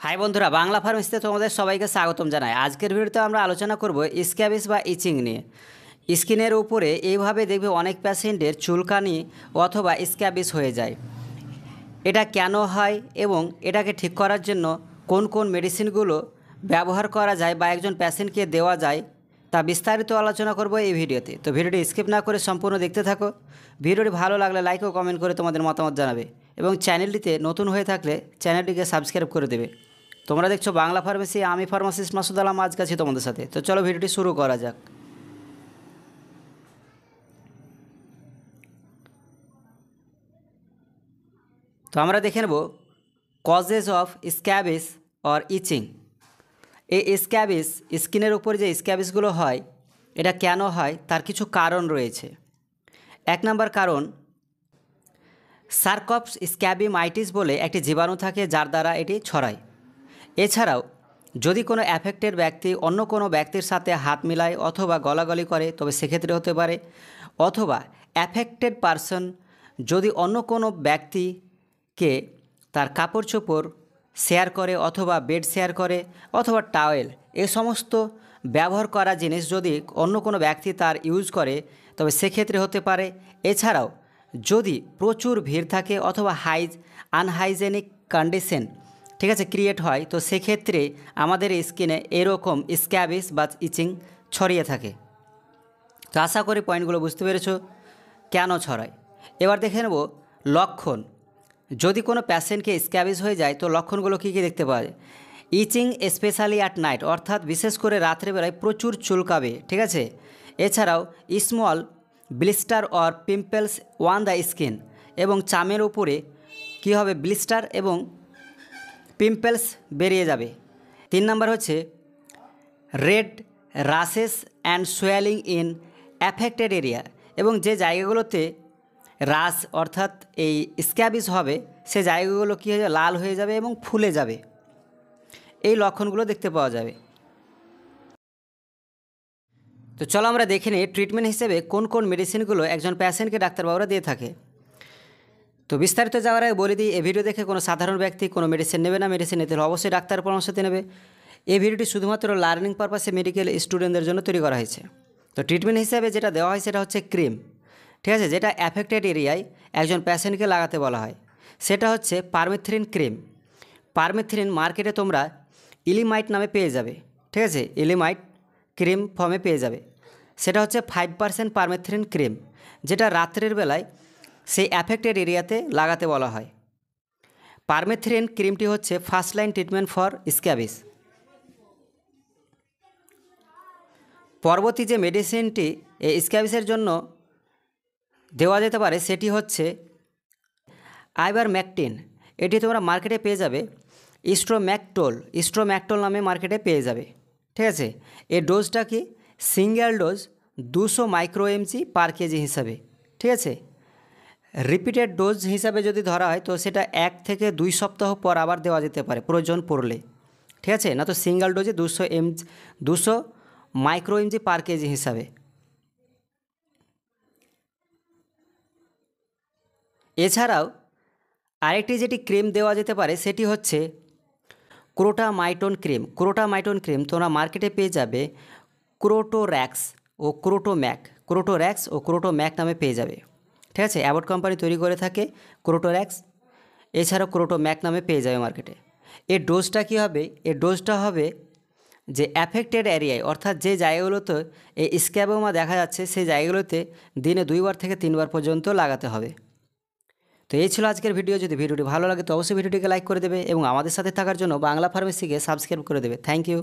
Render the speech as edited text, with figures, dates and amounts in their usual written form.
High বন্ধুরা, বাংলা ফার্মেসিতে তোমাদের সবাইকে স্বাগতম জানাই। আজকের ভিডিওতে আমরা আলোচনা করব স্ক্যাবিস বা ইচিং নিয়ে। স্কিনের উপরে এইভাবে দেখবে অনেক পেশেন্টের চুলকানি অথবা স্ক্যাবিস হয়ে যায়। এটা কেন হয় এবং এটাকে ঠিক করার জন্য কোন কোন মেডিসিনগুলো ব্যবহার করা যায় বা একজন পেশেন্টকে দেওয়া যায় তা বিস্তারিত আলোচনা করব এই ভিডিওতে। তো ভিডিওটি স্কিপ না করে সম্পূর্ণ দেখতে থাকো। ভিডিওটি ভালো লাগলে লাইক ও কমেন্ট করে তোমাদের মতামত জানাবে এবং চ্যানেলটিতে নতুন হয়ে থাকলে চ্যানেলটিকে সাবস্ক্রাইব করে দেবে। তোমরা দেখছো বাংলা ফার্মেসি, আমি ফার্মাসিস্ট মাসুদ আলম আজকে আছি তোমাদের সাথে। তো চলো ভিডিওটি শুরু করা যাক। তো আমরা দেখে নেব কজেস অফ স্ক্যাবিস অর ইচিং। এই স্ক্যাবিস, স্কিনের উপর যে স্ক্যাবিসগুলো হয় এটা কেন হয় তার কিছু কারণ রয়েছে। এক নম্বর কারণ, সার্কপস স্ক্যাবিমাইটিস বলে একটি জীবাণু থাকে যার দ্বারা এটি ছড়ায়। এছাড়াও যদি কোনো অ্যাফেক্টেড ব্যক্তি অন্য কোনো ব্যক্তির সাথে হাত মিলায় অথবা গলাগলি করে তবে সেক্ষেত্রে হতে পারে, অথবা অ্যাফেক্টেড পারসন যদি অন্য কোনো ব্যক্তিকে তার কাপড় চোপড় শেয়ার করে অথবা বেড শেয়ার করে অথবা টাওয়েল, এ সমস্ত ব্যবহার করা জিনিস যদি অন্য কোনো ব্যক্তি তার ইউজ করে তবে সেক্ষেত্রে হতে পারে। এছাড়াও যদি প্রচুর ভিড় থাকে অথবা আনহাইজেনিক কন্ডিশন ঠিক আছে ক্রিয়েট হয় তো সেক্ষেত্রে আমাদের স্কিনে এরকম স্ক্যাবিস বা ইচিং ছড়িয়ে থাকে। তো আশা করি পয়েন্টগুলো বুঝতে পেরেছো কেন ছড়ায়। এবার দেখে নেব লক্ষণ। যদি কোনো পেশেন্টকে স্ক্যাবিস হয়ে যায় তো লক্ষণগুলো কী কী দেখতে পাওয়া যায়। ইচিং স্পেশালি অ্যাট নাইট, অর্থাৎ বিশেষ করে রাত্রেবেলায় প্রচুর চুলকাবে, ঠিক আছে। এছাড়াও small blister or pimples one the skin, এবং চামের উপরে কী হবে ব্লিস্টার এবং পিম্পলস বেরিয়ে যাবে। 3 নম্বর হচ্ছে red রাশেস and swelling in affected area, এবং যে জায়গাগুলোতে রাশ অর্থাৎ এই স্ক্যাবিস হবে সে জায়গাগুলো কী হয়ে যাবে, লাল হয়ে যাবে এবং ফুলে যাবে। এই লক্ষণগুলো দেখতে পাওয়া যাবে। তো চলো আমরা দেখে নিই ট্রিটমেন্ট হিসেবে কোন কোন মেডিসিনগুলো একজন পেশেন্টকে ডাক্তারবাবুরা দিয়ে থাকে। তো বিস্তারিত যাওয়ার আগে বলে দিই, এই ভিডিও দেখে কোনো সাধারণ ব্যক্তি কোনো মেডিসিন নেবে না। মেডিসিন নিতে হলে অবশ্যই ডাক্তার পরামর্শতে নেবে। এই ভিডিওটি শুধুমাত্র লার্নিং পারপাসে মেডিকেল স্টুডেন্টদের জন্য তৈরি করা হয়েছে। তো ট্রিটমেন্ট হিসেবে যেটা দেওয়া হয় সেটা হচ্ছে ক্রিম, ঠিক আছে, যেটা অ্যাফেক্টেড এরিয়ায় একজন পেশেন্টকে লাগাতে বলা হয়। সেটা হচ্ছে পারমেথ্রিন ক্রিম। পারমেথ্রিন মার্কেটে তোমরা ইলিমাইট নামে পেয়ে যাবে, ঠিক আছে, ইলিমাইট ক্রিম ফর্মে পেয়ে যাবে। সেটা হচ্ছে 5% পারমেথ্রিন ক্রিম, যেটা রাত্রের বেলায় সেই অ্যাফেক্টেড এরিয়াতে লাগাতে বলা হয়। পারমেথ্রিন ক্রিমটি হচ্ছে first line treatment for scabies. পরবর্তী যে মেডিসিনটি এই স্ক্যাবিসের জন্য দেওয়া যেতে পারে সেটি হচ্ছে আইভারমেকটিন। এটি তোমরা মার্কেটে পেয়ে যাবে স্ট্রোম্যাকটোল নামে মার্কেটে পেয়ে যাবে, ঠিক আছে। এই ডোজটা কি সিঙ্গেল ডোজ 200 মাইক্রো এমজি পার কেজি হিসাবে, ঠিক আছে। রিপিটেড ডোজ হিসাবে যদি ধরা হয় তো সেটা 1 থেকে 2 সপ্তাহ পর আবার দেওয়া যেতে পারে প্রয়োজন পড়লে, ঠিক আছে, না তো সিঙ্গেল ডোজে 200 মাইক্রো এমজি পার কেজি হিসাবে। এছাড়াও আরেকটি যেটি ক্রিম দেওয়া যেতে পারে সেটি হচ্ছে ক্রোটামাইটন ক্রিম। ক্রোটামাইটন ক্রিম তোমরা মার্কেটে পেয়ে যাবে ক্রোটোর্যাক্স ও ক্রোটোম্যাক নামে পেয়ে যাবে, ঠিক আছে। অ্যাবট কোম্পানি তৈরি করে থাকে ক্রোটোর্যাক্স, এছাড়াও ক্রোটোম্যাক নামে পেয়ে যাবে মার্কেটে। এর ডোজটা কী হবে, এর ডোজটা হবে যে অ্যাফেক্টেড এরিয়ায় অর্থাৎ যে জায়গাগুলোতে এই স্ক্যাবোমা দেখা যাচ্ছে সেই জায়গাগুলোতে দিনে 2 বার থেকে 3 বার পর্যন্ত লাগাতে হবে। তো এই ছিল আজকের ভিডিও। যদি ভিডিওটি ভালো লাগে তো অবশ্যই ভিডিওটিকে লাইক করে দেবে এবং আমাদের সাথে থাকার জন্য বাংলা ফার্মেসিকে সাবস্ক্রাইব করে দেবে। Thank you.